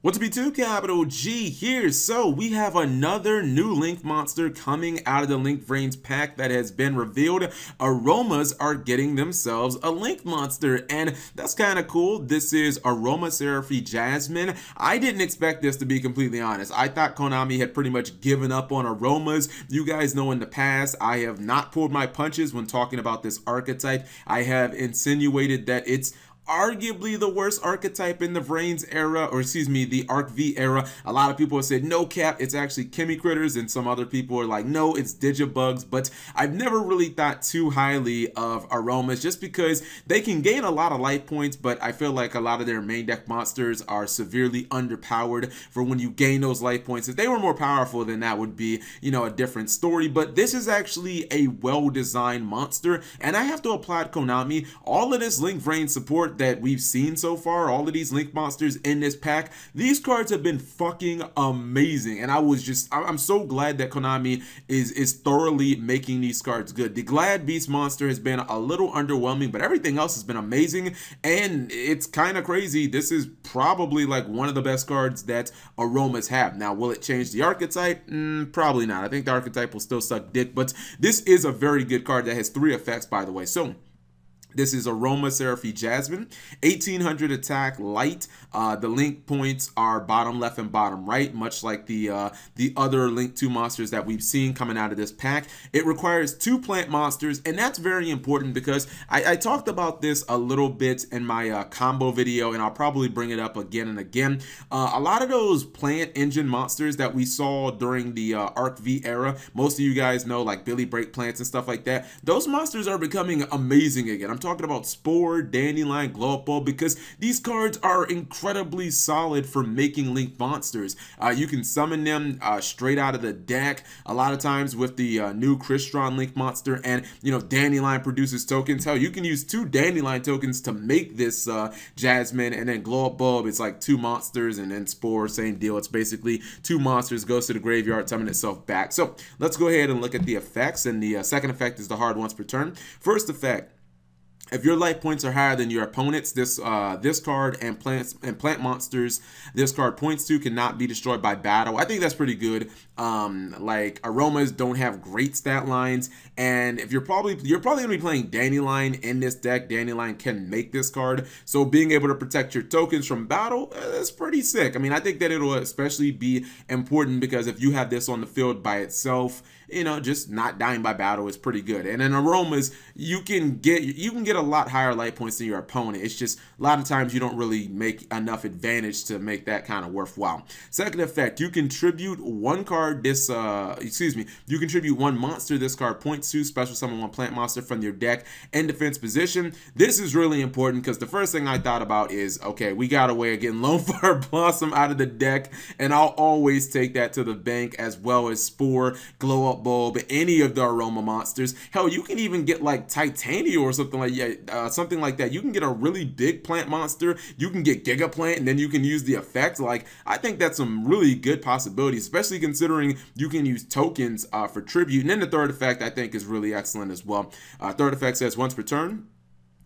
What's B2 capital G here? So we have another new Link monster coming out of the Link Vrains pack that has been revealed. Aromas are getting themselves a Link monster, and that's kind of cool. This is Aromaseraphie Jasmine. I didn't expect this, to be completely honest. I thought Konami had pretty much given up on Aromas. You guys know in the past, I have not pulled my punches when talking about this archetype. I have insinuated that it's arguably the worst archetype in the Vrains era, or excuse me, the Arc V era. A lot of people have said, no cap, it's actually Chemicritters, and some other people are like, no, it's Digibugs. But I've never really thought too highly of Aromas just because they can gain a lot of life points, but I feel like a lot of their main deck monsters are severely underpowered for when you gain those life points. If they were more powerful, then that would be, you know, a different story. But this is actually a well-designed monster, and I have to applaud Konami. All of this Link Vrains support that we've seen so far, all of these Link monsters in this pack, these cards have been fucking amazing, and I'm so glad that Konami is thoroughly making these cards good. The Glad Beast monster has been a little underwhelming, but everything else has been amazing, and it's kind of crazy. This is probably like one of the best cards that Aromas have. Now, will it change the archetype? Probably not. I think the archetype will still suck dick, but this is a very good card that has 3 effects, by the way. So this is Aromaseraphie Jasmine, 1800 attack, light. The link points are bottom left and bottom right, much like the other Link 2 monsters that we've seen coming out of this pack. It requires 2 plant monsters, and that's very important because I talked about this a little bit in my combo video, and I'll probably bring it up again and again. A lot of those plant engine monsters that we saw during the Arc V era, most of you guys know, like Billy Break plants and stuff like that, those monsters are becoming amazing again. I'm talking about Spore, Dandelion, Glow Up Bulb, because these cards are incredibly solid for making Link monsters. You can summon them straight out of the deck a lot of times with the new Crystron Link monster, and you know, Dandelion produces tokens. Hell, you can use 2 Dandelion tokens to make this Jasmine, and then Glow Up Bulb, it's like 2 monsters, and then Spore, same deal. It's basically 2 monsters, goes to the graveyard, summon itself back. So let's go ahead and look at the effects, and the second effect is the hard once per turn. First effect: if your life points are higher than your opponent's, this card and plant monsters this card points to cannot be destroyed by battle. I think that's pretty good. Like, Aromas don't have great stat lines, and if you're probably gonna be playing Dandelion in this deck, Dandelion can make this card. So being able to protect your tokens from battle, that's pretty sick. I mean, I think that it'll especially be important because if you have this on the field by itself, you know, just not dying by battle is pretty good. And in Aromas, you can get a lot higher life points than your opponent. It's just a lot of times you don't really make enough advantage to make that kind of worthwhile. Second effect: you contribute 1 card this you contribute 1 monster this card points to, special summon 1 plant monster from your deck in defense position. This is really important because the first thing I thought about is, okay, we got a way of getting Lonefire Blossom out of the deck, and I'll always take that to the bank, as well as Spore, Glow Up Bulb, any of the Aroma monsters. Hell, you can even get like Titania or something like that. You can get a really big plant monster. You can get Giga Plant, and then you can use the effect. Like, I think that's some really good possibilities, especially considering you can use tokens for tribute. And then the third effect I think is really excellent as well. Third effect says once per turn,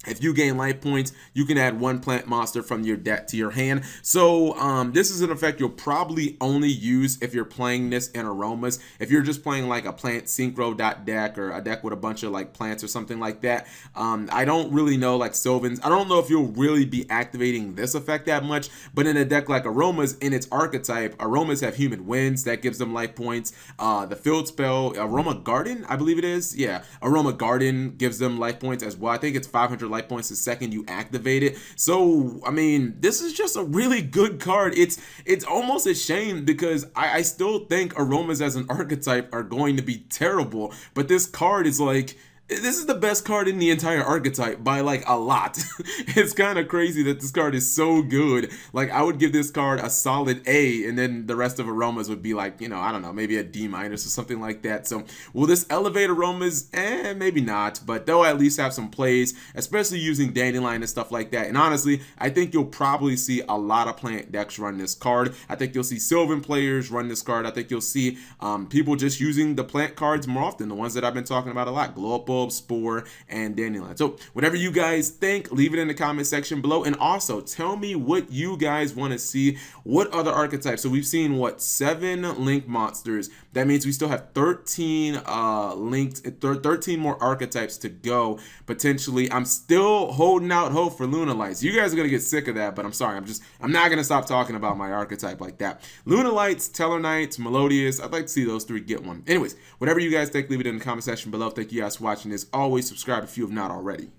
if you gain life points, you can add 1 plant monster from your deck to your hand. So this is an effect you'll probably only use if you're playing this in Aromas. If you're just playing like a plant synchro deck, or a deck with a bunch of like plants or something like that, I don't really know, like Sylvans, I don't know if you'll really be activating this effect that much. But in a deck like Aromas, in its archetype, Aromas have Humid Winds that gives them life points. The field spell Aroma Garden, I believe it is, yeah, Aroma Garden gives them life points as well. I think it's 500 life points the second you activate it. So I mean, this is just a really good card. It's almost a shame because I still think Aromas as an archetype are going to be terrible, but this card is like, this is the best card in the entire archetype by like a lot. It's kind of crazy that this card is so good. Like, I would give this card a solid A, and then the rest of Aromas would be like, you know, I don't know, maybe a D- or something like that. So will this elevate Aromas? Maybe not, but they'll at least have some plays, especially using Dandelion and stuff like that. And honestly, I think you'll probably see a lot of plant decks run this card. I think you'll see Sylvan players run this card. I think you'll see people just using the plant cards more often, the ones that I've been talking about a lot: Glow Up Bulb, Bulb, Spore, and Dandelion. So whatever you guys think, leave it in the comment section below. And also tell me what you guys want to see. What other archetypes? So we've seen, what, 7 Link monsters. That means we still have 13 13 more archetypes to go potentially. I'm still holding out hope for Lunalights. You guys are gonna get sick of that, but I'm sorry. I'm not gonna stop talking about my archetype like that. Lunalights, Tellarknights, Melodious. I'd like to see those 3 get one. Anyways, whatever you guys think, leave it in the comment section below. Thank you guys for watching. As always, subscribe if you have not already.